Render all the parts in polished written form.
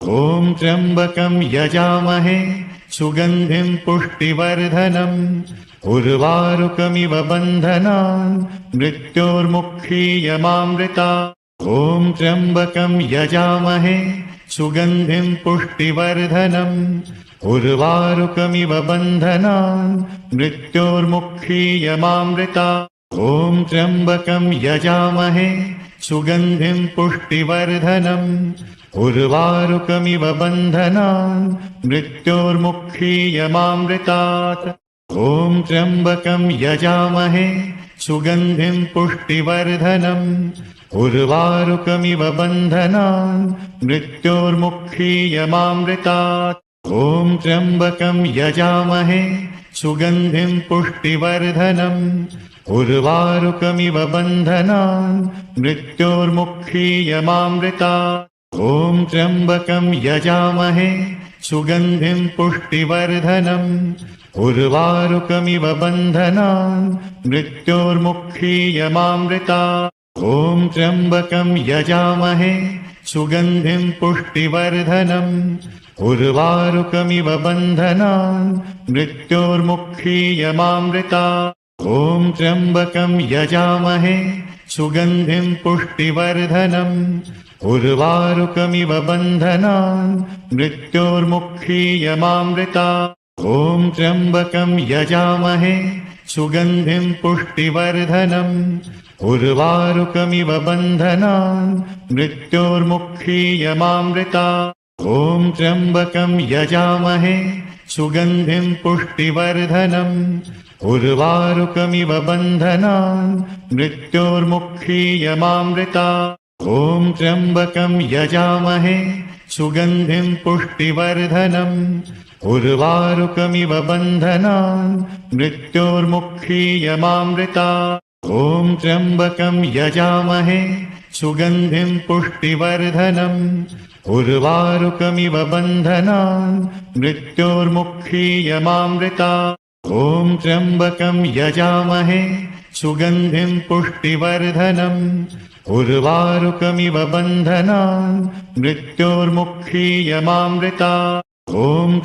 ॐ त्र्यम्बकं यजामहे सुगन्धिं पुष्टिवर्धनम् उर्वारुकमिव बन्धनान् मृत्योर्मुक्षीयमामृतात्। ॐ त्र्यम्बकं यजामहे सुगन्धिं पुष्टिवर्धनम् उर्वारुकमिव बन्धनान् मृत्योर्मुक्षीयमामृतात्। ॐ त्र्यम्बकं यजामहे सुगन्धिं पुष्टिवर्धनम् उर्वारुकमिव बन्धनान् मृत्योर्मुक्षीयमामृतात्। ॐ त्र्यम्बकं यजामहे सुगन्धिं पुष्टिवर्धनम् उर्वारुकमिव बन्धनान् मृत्योर्मुक्षीयमामृतात्। ॐ त्र्यम्बकं यजामहे सुगन्धिं पुष्टिवर्धनम् उर्वारुकमिव बन्धनान् मृत्योर्मुक्षीयमामृतात्। ॐ त्र्यम्बकं यजामहे सुगन्धिं पुष्टिवर्धनम् उर्वारुकमिव बन्धनान् मृत्योर्मुक्षीयमामृतात्। ॐ त्र्यम्बकं यजामहे सुगन्धिं पुष्टिवर्धनम् उर्वारुकमिव बन्धनान् मृत्योर्मुक्षीयमामृतात्। ॐ त्र्यम्बकं यजामहे सुगन्धिं पुष्टिवर्धनम् उर्वारुकमिव बन्धनान् मृत्योर्मुक्षीयमामृतात्। ॐ त्र्यम्बकं यजामहे सुगन्धिं पुष्टिवर्धनम् उर्वारुकमिव बन्धनान् मृत्योर्मुक्षीयमामृतात्। ॐ त्र्यम्बकं यजामहे सुगन्धिं पुष्टिवर्धनम् उर्वारुकमिव बन्धनान् मृत्योर्मुक्षीयमामृतात्। ॐ त्र्यम्बकं यजामहे सुगन्धिं पुष्टिवर्धनम् उर्वारुकमिव बन्धनान् मृत्योर्मुक्षीयमामृतात्। ॐ त्र्यम्बकं यजामहे सुगन्धिं पुष्टिवर्धनम् उर्वारुकमिव बन्धनान् मृत्योर्मुक्षीयमामृतात्। ॐ त्र्यम्बकं यजामहे सुगन्धिं पुष्टिवर्धनम् उर्वारुकमिव बन्धनान् मृत्योर्मुक्षीयमामृतात्। ॐ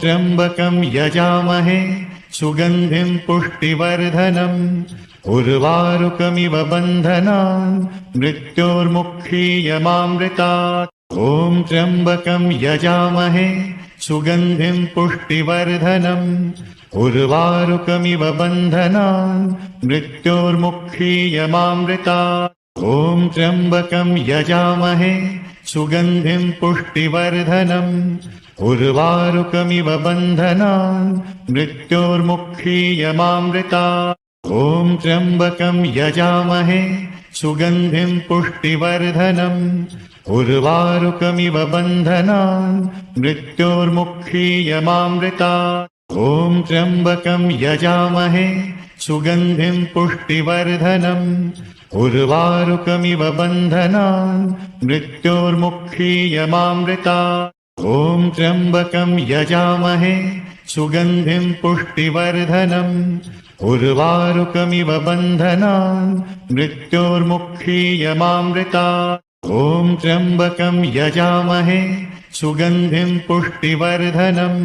त्र्यम्बकं यजामहे सुगन्धिं पुष्टिवर्धनम् उर्वारुकमिव बन्धनान् मृत्योर्मुक्षीयमामृतात्। ॐ त्र्यम्बकं यजामहे सुगन्धिं पुष्टिवर्धनम् उर्वारुकमिव बन्धनान् मृत्योर्मुक्षीयमामृतात्। ॐ त्र्यम्बकं यजामहे सुगन्धिं पुष्टिवर्धनम् उर्वारुकमिव बन्धनान् मृत्योर्मुक्षीयमामृतात्। ॐ त्र्यम्बकं यजामहे सुगन्धिं पुष्टिवर्धनम् उर्वारुकमिव बन्धनान् मृत्योर्मुक्षीयमामृतात्। ॐ त्र्यम्बकं यजामहे सुगन्धिं पुष्टिवर्धनम् उर्वारुकमिव बन्धनान् मृत्योर्मुक्षीयमामृतात्। ॐ त्र्यम्बकं यजामहे सुगन्धिं पुष्टिवर्धनम् उर्वारुकमिव बन्धनान् मृत्योर्मुक्षीयमामृतात्। ॐ त्र्यम्बकं यजामहे सुगन्धिं पुष्टिवर्धनम्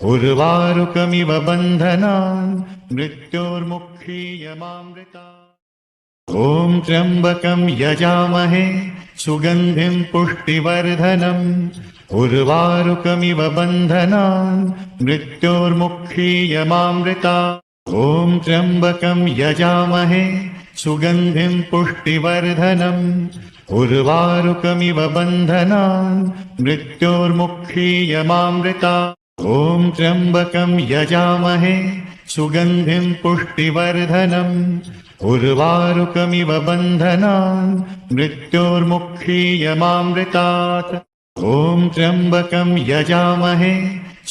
उर्वारुकमिव बन्धनान् मृत्योर्मुक्षीयमामृतात्। ॐ त्र्यम्बकं यजामहे सुगन्धिं पुष्टिवर्धनम् उर्वारुकमिव बन्धनान् मृत्योर्मुक्षीयमामृतात्। ॐ त्र्यम्बकं यजामहे सुगन्धिं पुष्टिवर्धनम् उर्वारुकमिव बन्धनान् मृत्योर्मुक्षीयमामृतात्। ॐ त्र्यम्बकं यजामहे सुगन्धिं पुष्टिवर्धनम् उर्वारुकमिव बन्धनान् मृत्योर्मुक्षीयमामृतात्। ॐ त्र्यम्बकं यजामहे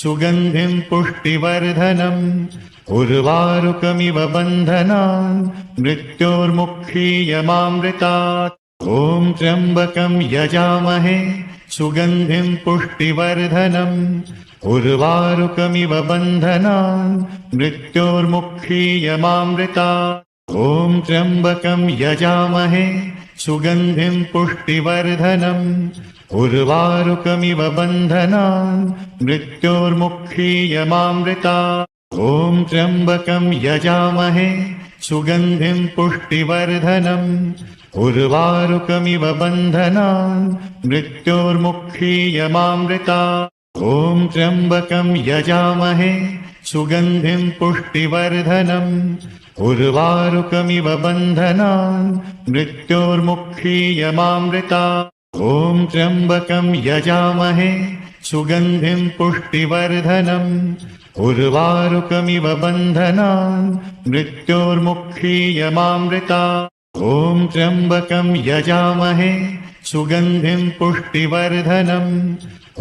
सुगन्धिं पुष्टिवर्धनम् उर्वारुकमिव बन्धनान् मृत्योर्मुक्षीयमामृतात्। ॐ त्र्यम्बकं यजामहे सुगन्धिं पुष्टिवर्धनम् उर्वारुकमिव बन्धनान् मृत्योर्मुक्षीयमामृतात्। ॐ त्र्यम्बकं यजामहे सुगन्धिं पुष्टिवर्धनम् उर्वारुकमिव बन्धनान् मृत्योर्मुक्षीयमामृतात् ॐ त्र्यम्बकं यजामहे सुगन्धिं पुष्टिवर्धनम् उर्वारुकमिव बन्धनान् मृत्योर्मुक्षीयमामृतात् ॐ त्र्यम्बकं यजामहे सुगन्धिं पुष्टिवर्धनम् उर्वारुकमिव बन्धनान् मृत्योर्मुक्षीयमामृतात् ॐ त्र्यम्बकं यजामहे सुगन्धिं पुष्टिवर्धनम् उर्वारुकमिव बन्धनान् मृत्योर्मुक्षीयमामृतात् ॐ त्र्यम्बकं यजामहे सुगन्धिं पुष्टिवर्धनम्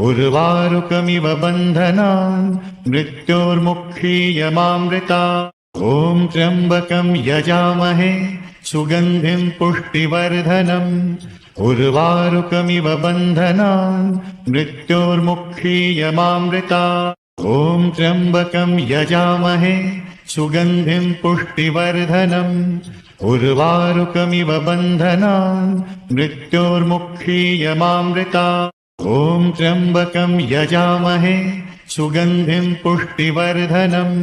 उर्वारुकमिव बन्धनान् मृत्योर्मुक्षीयमामृतात् ॐ त्र्यम्बकं यजामहे सुगन्धिं पुष्टिवर्धनम् उर्वारुकमिव बन्धनान् मृत्योर्मुक्षीयमामृतात् ॐ त्र्यम्बकं यजामहे सुगन्धिं पुष्टिवर्धनम् उर्वारुकमिव बन्धनान् मृत्योर्मुक्षीयमामृतात् ॐ त्र्यम्बकं यजामहे सुगन्धिं पुष्टिवर्धनम्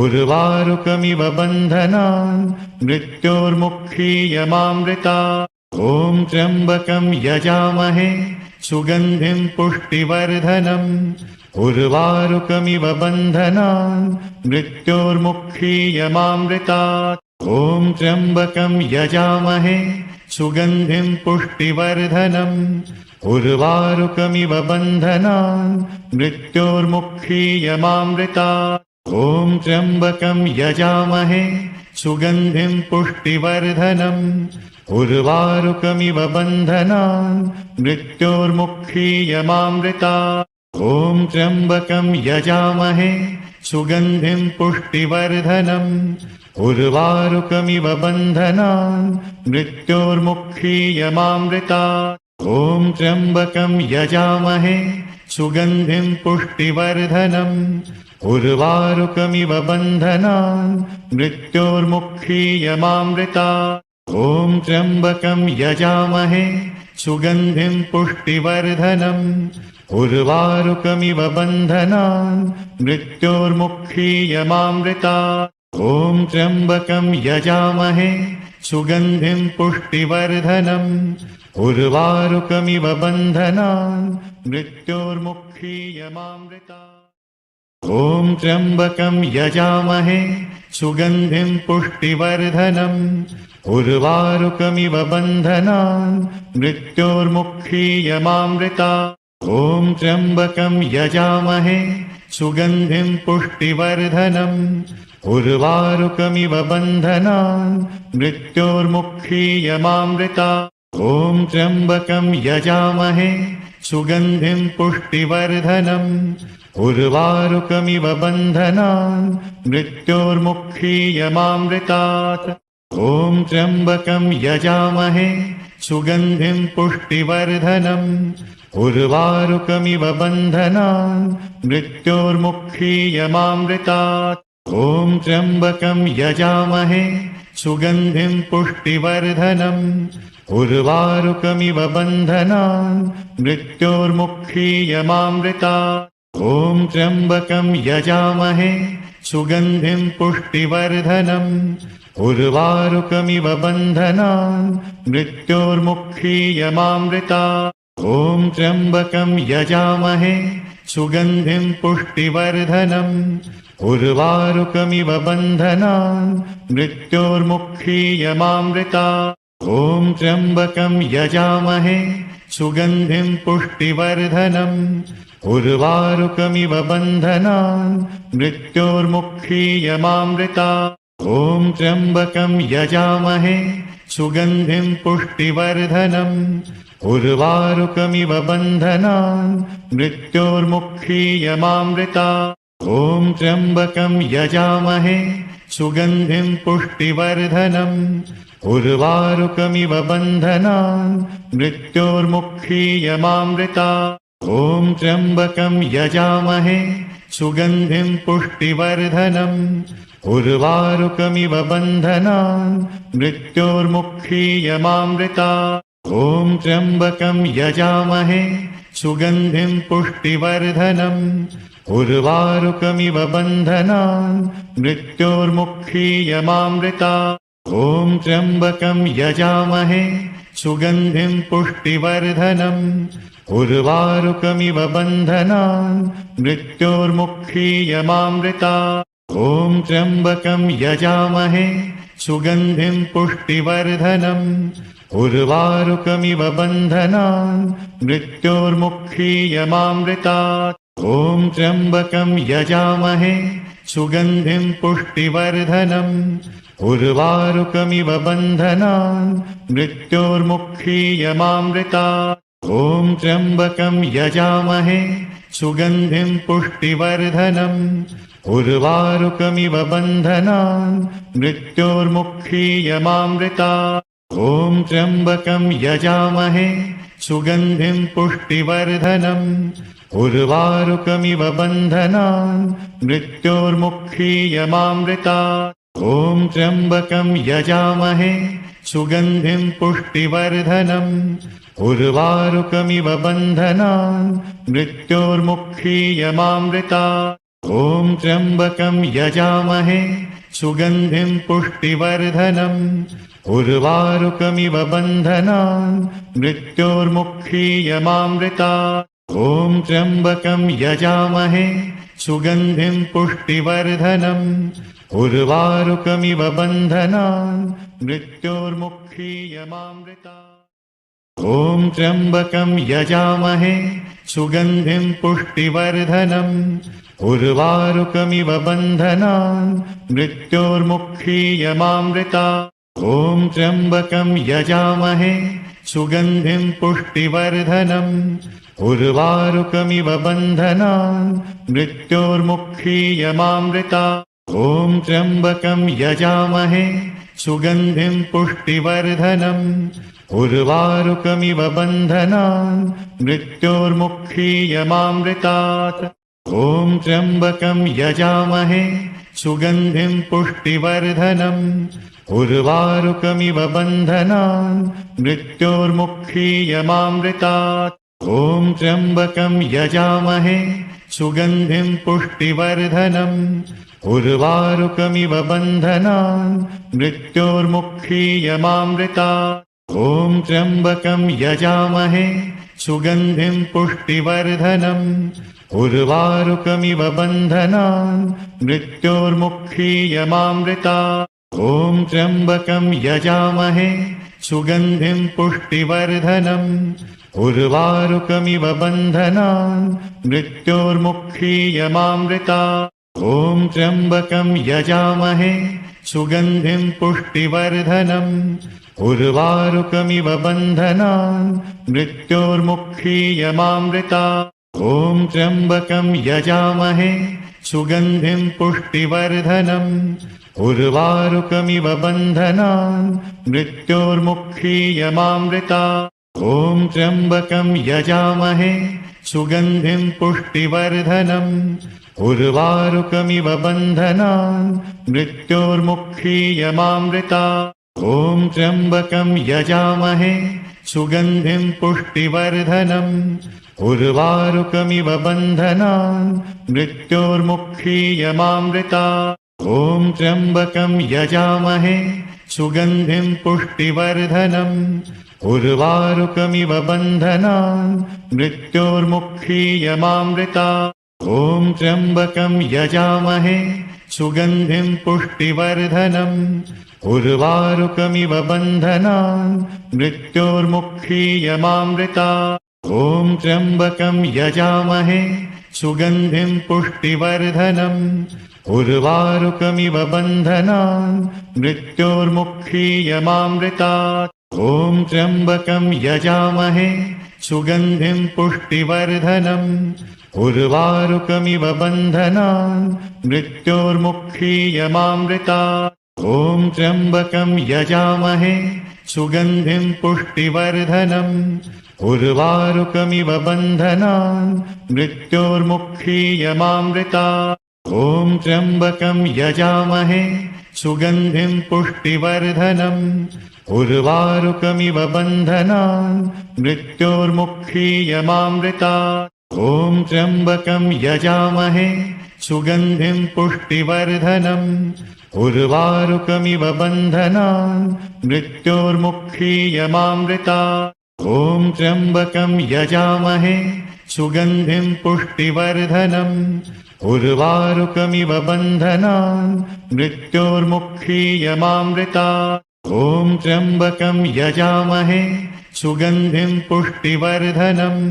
उर्वारुकमिव बन्धनान् मृत्योर्मुक्षीयमामृतात् ॐ त्र्यम्बकं यजामहे सुगन्धिं पुष्टिवर्धनम् उर्वारुकमिव बन्धनान् मृत्योर्मुक्षीयमामृतात् ॐ त्र्यम्बकं यजामहे सुगन्धिं पुष्टिवर्धनम् उर्वारुकमिव बन्धनान् मृत्योर्मुक्षीयमामृतात् ॐ त्र्यम्बकं यजामहे सुगन्धिं पुष्टिवर्धनम् उर्वारुकमिव बन्धनान् मृत्योर्मुक्षीयमामृतात् ॐ त्र्यम्बकं यजामहे सुगन्धिं पुष्टिवर्धनम् उर्वारुकमिव बन्धनान् मृत्योर्मुक्षीयमामृतात् ॐ त्र्यम्बकं यजामहे सुगन्धिं पुष्टिवर्धनम् उर्वारुकमिव बन्धनान् मृत्योर्मुक्षीयमामृतात् ॐ त्र्यम्बकं यजामहे सुगन्धिं पुष्टिवर्धनम् उर्वारुकमिव बन्धनान् मृत्योर्मुक्षीयमामृतात् ॐ त्र्यम्बकं यजामहे सुगन्धिं पुष्टिवर्धनम् उर्वारुकमिव बन्धनान् मृत्योर्मुक्षीयमामृतात् ॐ त्र्यम्बकं यजामहे सुगन्धिं पुष्टिवर्धनम् उर्वारुकमिव बन्धनान् मृत्योर्मुक्षीयमामृतात् ॐ त्र्यम्बकं यजामहे सुगन्धिं पुष्टिवर्धनम् उर्वारुकमिव बन्धनान् मृत्योर्मुक्षीयमामृतात् ॐ त्र्यम्बकं यजामहे सुगन्धिं पुष्टिवर्धनम् उर्वारुकमिव बन्धनान् मृत्योर्मुक्षीयमामृतात् ॐ त्र्यम्बकं यजामहे सुगन्धिं पुष्टिवर्धनम् उर्वारुकमिव बन्धनान् मृत्योर्मुक्षीयमामृतात् ॐ त्र्यम्बकं यजामहे सुगन्धिं पुष्टिवर्धनम् उर्वारुकमिव बन्धनान् मृत्योर्मुक्षीयमामृतात् ॐ त्र्यम्बकं यजामहे सुगन्धिं पुष्टिवर्धनम् उर्वारुकमिव बन्धनान् मृत्योर्मुक्षीयमामृतात् ॐ त्र्यम्बकं यजामहे सुगन्धिं पुष्टिवर्धनम् उर्वारुकमिव बन्धनान् मृत्योर्मुक्षीयमामृतात् ॐ त्र्यम्बकं यजामहे सुगन्धिं पुष्टिवर्धनम् उर्वारुकमिव बन्धनान् मृत्योर्मुक्षीयमामृतात् ॐ त्र्यम्बकं यजामहे सुगन्धिं पुष्टिवर्धनम् उर्वारुकमिव बन्धनान् मृत्योर्मुक्षीयमामृतात् ॐ त्र्यम्बकं यजामहे सुगन्धिं पुष्टिवर्धनम् उर्वारुकमिव बन्धनान् मृत्योर्मुक्षीयमामृतात् ॐ त्र्यम्बकं यजामहे सुगन्धिं पुष्टिवर्धनम् उर्वारुकमिव बन्धनान् मृत्योर्मुक्षीयमामृतात् ॐ त्र्यम्बकं यजामहे सुगन्धिं पुष्टिवर्धनम् उर्वारुकमिव बन्धनान् मृत्योर्मुक्षीयमामृतात् ॐ त्र्यम्बकं यजामहे सुगन्धिं पुष्टिवर्धनम् उर्वारुकमिव बन्धनान् मृत्योर्मुक्षीयमामृतात् ॐ त्र्यम्बकं यजामहे सुगन्धिं पुष्टिवर्धनम् उर्वारुकमिव बन्धनान् मृत्योर्मुक्षीयमामृतात् ॐ त्र्यम्बकं यजामहे सुगन्धिं पुष्टिवर्धनम् उर्वारुकमिव बन्धनान् मृत्योर्मुक्षीयमामृतात् ॐ त्र्यम्बकं यजामहे सुगन्धिं पुष्टिवर्धनम् उर्वारुकमिव बन्धनान् मृत्योर्मुक्षीयमामृतात् ॐ त्र्यम्बकं यजामहे सुगन्धिं पुष्टिवर्धनम् उर्वारुकमिव बन्धनान् मृत्योर्मुक्षीयमामृतात् ॐ त्र्यम्बकं यजामहे सुगन्धिं पुष्टिवर्धनम् उर्वारुकमिव बन्धनान् मृत्योर्मुक्षीयमामृतात् ॐ त्र्यम्बकं यजामहे सुगन्धिं पुष्टिवर्धनम् उर्वारुकमिव बन्धनान् मृत्योर्मुक्षीयमामृतात् ॐ त्र्यम्बकं यजामहे सुगन्धिं पुष्टिवर्धनम् उर्वारुकमिव बन्धनान् मृत्योर्मुक्षीयमामृतात् ॐ त्र्यम्बकं यजामहे सुगन्धिं पुष्टिवर्धनम् उर्वारुकमिव बन्धनान् मृत्योर्मुक्षीयमामृतात् ॐ त्र्यम्बकं यजामहे सुगन्धिं पुष्टिवर्धनम् उर्वारुकमिव बन्धनान् मृत्योर्मुक्षीयमामृतात् ॐ त्र्यम्बकं यजामहे सुगन्धिं पुष्टिवर्धनम् उर्वारुकमिव बन्धनान् मृत्योर्मुक्षीयमामृतात् ॐ त्र्यम्बकं यजामहे सुगन्धिं पुष्टिवर्धनम् उर्वारुकमिव बन्धनान् मृत्योर्मुक्षीयमामृतात् ॐ त्र्यम्बकं यजामहे सुगन्धिं पुष्टिवर्धनम् उर्वारुकमिव बन्धनान् मृत्योर्मुक्षीयमामृतात् ॐ त्र्यम्बकं यजामहे सुगन्धिं पुष्टिवर्धनम् उर्वारुकमिव बन्धनान् मृत्योर्मुक्षीयमामृतात् ॐ त्र्यम्बकं यजामहे सुगन्धिं पुष्टिवर्धनम् उर्वारुकमिव बन्धनान् मृत्योर्मुक्षीयमामृतात् ॐ त्र्यम्बकं यजामहे सुगन्धिं पुष्टिवर्धनम् उर्वारुकमिव बन्धनान् मृत्योर्मुक्षीयमामृतात् ॐ त्र्यम्बकं यजामहे सुगन्धिं पुष्टिवर्धनम् उर्वारुकमिव बन्धनान् मृत्योर्मुक्षीयमामृतात् ॐ त्र्यम्बकं यजामहे सुगन्धिं पुष्टिवर्धनम् उर्वारुकमिव बन्धनान् मृत्योर्मुक्षीयमामृतात् ॐ त्र्यम्बकं यजामहे सुगन्धिं पुष्टिवर्धनम् उर्वारुकमिव बन्धनान् मृत्योर्मुक्षीयमामृतात् ॐ त्र्यम्बकं यजामहे सुगन्धिं पुष्टिवर्धनम् उर्वारुकमिव बन्धनान् मृत्योर्मुक्षीयमामृतात् ॐ त्र्यम्बकं यजामहे सुगन्धिं पुष्टिवर्धनम् उर्वारुकमिव बन्धनान् मृत्योर्मुक्षीयमामृतात् ॐ त्र्यम्बकं यजामहे सुगन्धिं पुष्टिवर्धनम् उर्वारुकमिव बन्धनान् मृत्योर्मुक्षीयमामृतात् ॐ त्र्यम्बकं यजामहे सुगन्धिं पुष्टिवर्धनम् उर्वारुकमिव बन्धनान् मृत्योर्मुक्षीयमामृतात् ॐ त्र्यम्बकं यजामहे सुगन्धिं पुष्टिवर्धनम् उर्वारुकमिव बन्धनान् मृत्योर्मुक्षीयमामृतात् ॐ त्र्यम्बकं यजामहे सुगन्धिं पुष्टिवर्धनम् उर्वारुकमिव बन्धनान् मृत्योर्मुक्षीयमामृतात् ॐ त्र्यम्बकं यजामहे सुगन्धिं पुष्टिवर्धनम् उर्वारुकमिव बन्धनान् मृत्योर्मुक्षीयमामृतात् ॐ त्र्यम्बकं यजामहे सुगन्धिं पुष्टिवर्धनम् उर्वारुकमिव बन्धनान् मृत्योर्मुक्षीयमामृतात् ॐ त्र्यम्बकं यजामहे सुगन्धिं पुष्टिवर्धनम्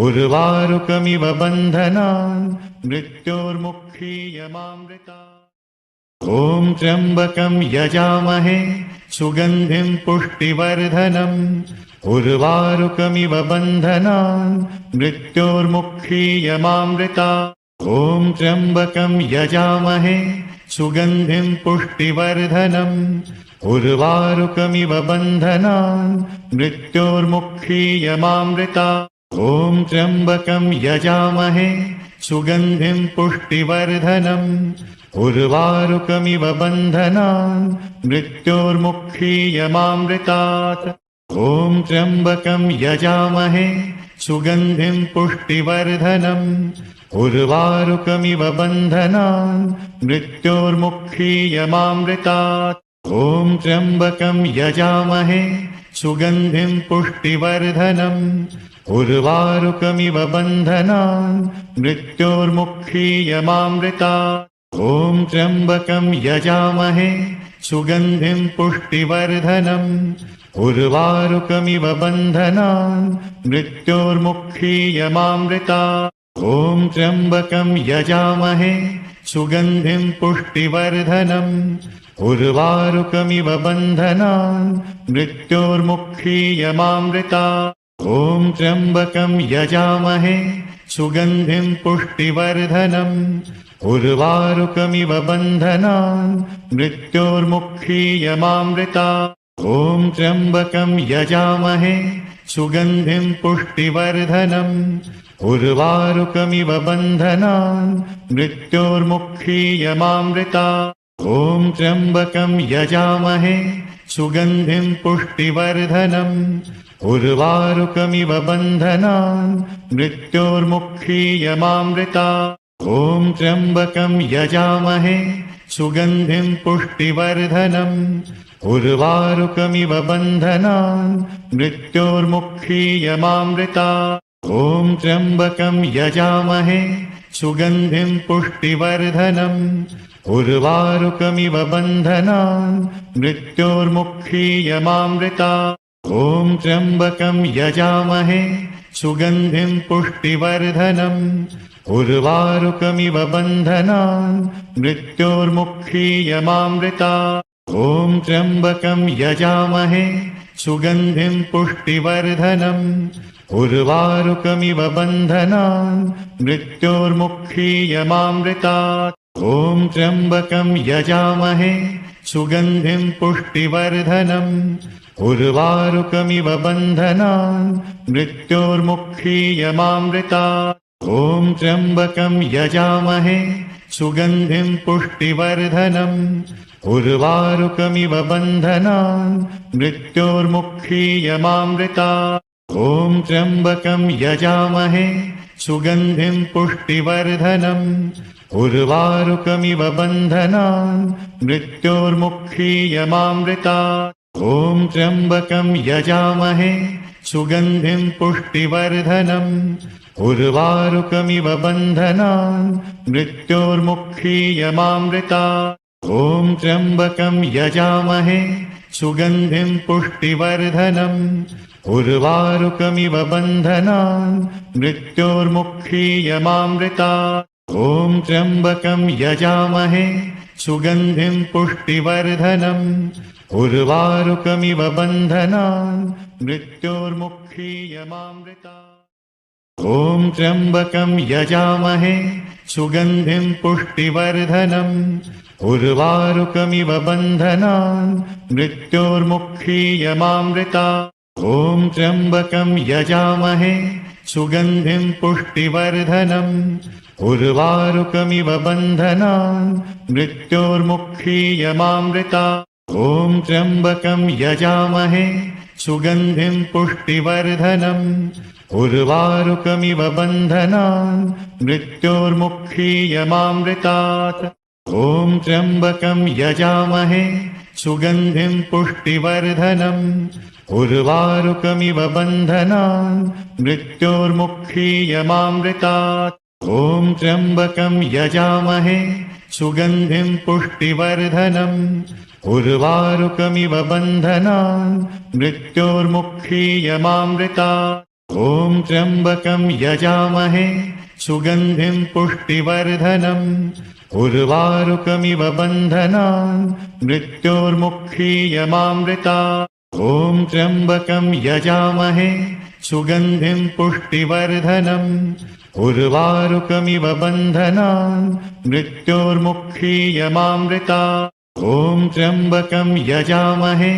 उर्वारुकमिव बन्धनान् मृत्योर्मुक्षीयमामृतात् ॐ त्र्यम्बकं यजामहे सुगन्धिं पुष्टिवर्धनम् उर्वारुकमिव बन्धनान् मृत्योर्मुक्षीयमामृतात् ॐ त्र्यम्बकं यजामहे सुगन्धिं पुष्टिवर्धनम् उर्वारुकमिव बन्धनान् मृत्योर्मुक्षीयमामृतात् ॐ त्र्यम्बकं यजामहे सुगन्धिं पुष्टिवर्धनम् उर्वारुकमिव बन्धनान् मृत्योर्मुक्षीयमामृतात् ॐ त्र्यम्बकं यजामहे सुगन्धिं पुष्टिवर्धनम् उर्वारुकमिव बन्धनान् मृत्योर्मुक्षीयमामृतात् ॐ त्र्यम्बकं यजामहे सुगन्धिं पुष्टिवर्धनम् उर्वारुकमिव बन्धनान् मृत्योर्मुक्षीयमामृतात् ॐ त्र्यम्बकं यजामहे सुगन्धिं पुष्टिवर्धनम् उर्वारुकमिव बन्धनान् मृत्योर्मुक्षीयमामृतात् ॐ त्र्यम्बकं यजामहे सुगन्धिं पुष्टिवर्धनम् उर्वारुकमिव बन्धनान् मृत्योर्मुक्षीयमामृतात् ॐ त्र्यम्बकं यजामहे सुगन्धिं पुष्टिवर्धनम् उर्वारुकमिव बन्धनान् मृत्योर्मुक्षीयमामृतात् ॐ त्र्यम्बकं यजामहे सुगन्धिं पुष्टिवर्धनम् उर्वारुकमिव बन्धनान् मृत्योर्मुक्षीयमामृतात् ॐ त्र्यम्बकं यजामहे सुगन्धिं पुष्टिवर्धनम् उर्वारुकमिव बन्धनान् मृत्योर्मुक्षीयमामृतात् ॐ त्र्यम्बकं यजामहे सुगन्धिं पुष्टिवर्धनम् उर्वारुकमिव बन्धनान् मृत्योर्मुक्षीयमामृतात् ॐ त्र्यम्बकं यजामहे सुगन्धिं पुष्टिवर्धनम् उर्वारुकमिव बन्धनान् मृत्योर्मुक्षीयमामृतात् ॐ त्र्यम्बकं यजामहे सुगन्धिं पुष्टिवर्धनम् उर्वारुकमिव बन्धनान् मृत्योर्मुक्षीयमामृतात् ॐ त्र्यम्बकं यजामहे सुगन्धिं पुष्टिवर्धनम् उर्वारुकमिव बन्धनान् मृत्योर्मुक्षीयमामृतात् ॐ त्र्यम्बकं यजामहे सुगन्धिं पुष्टिवर्धनम् उर्वारुकमिव बन्धनान् मृत्योर्मुक्षीयमामृतात् ॐ त्र्यम्बकं यजामहे सुगन्धिं पुष्टिवर्धनम् उर्वारुकमिव बन्धनान् मृत्योर्मुक्षीयमामृतात् ॐ त्र्यम्बकं यजामहे सुगन्धिं पुष्टिवर्धनम् उर्वारुकमिव बन्धनान् मृत्योर्मुक्षीयमामृतात् ॐ त्र्यम्बकं यजामहे सुगन्धिं पुष्टिवर्धनम् उर्वारुकमिव बन्धनान् मृत्योर्मुक्षीयमामृतात् ॐ त्र्यम्बकं यजामहे सुगन्धिं पुष्टिवर्धनम् उर्वारुकमिव बन्धनान् मृत्योर्मुक्षीयमामृतात् ॐ त्र्यम्बकं यजामहे सुगन्धिं पुष्टिवर्धनम् उर्वारुकमिव बन्धनान् मृत्योर्मुक्षीयमामृतात् ॐ त्र्यम्बकं यजामहे सुगन्धिं पुष्टिवर्धनम् उर्वारुकमिव बन्धनान् मृत्योर्मुक्षीयमामृतात् ॐ त्र्यम्बकं यजामहे सुगन्धिं पुष्टिवर्धनम् उर्वारुकमिव बन्धनान् मृत्योर्मुक्षीयमामृतात् ॐ त्र्यम्बकं यजामहे सुगन्धिं पुष्टिवर्धनम् उर्वारुकमिव बन्धनान् मृत्योर्मुक्षीयमामृतात् ॐ त्र्यम्बकं यजामहे सुगन्धिं पुष्टिवर्धनम् उर्वारुकमिव बन्धनान् मृत्योर्मुक्षीयमामृतात् ॐ त्र्यम्बकं यजामहे सुगन्धिं पुष्टिवर्धनम् उर्वारुकमिव बन्धनान् मृत्योर्मुक्षीयमामृतात् ॐ त्र्यम्बकं यजामहे सुगन्धिं पुष्टिवर्धनम् उर्वारुकमिव बन्धनान् मृत्योर्मुक्षीयमामृतात् ॐ त्र्यम्बकं यजामहे सुगन्धिं पुष्टिवर्धनम् उर्वारुकमिव बन्धनान् मृत्योर्मुक्षीयमामृतात् ॐ त्र्यम्बकं यजामहे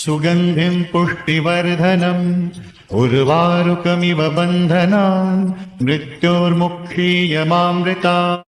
सुगन्धिं पुष्टिवर्धनम् उर्वारुकमिव बन्धनान् मृत्योर्मुक्षीयमामृतात्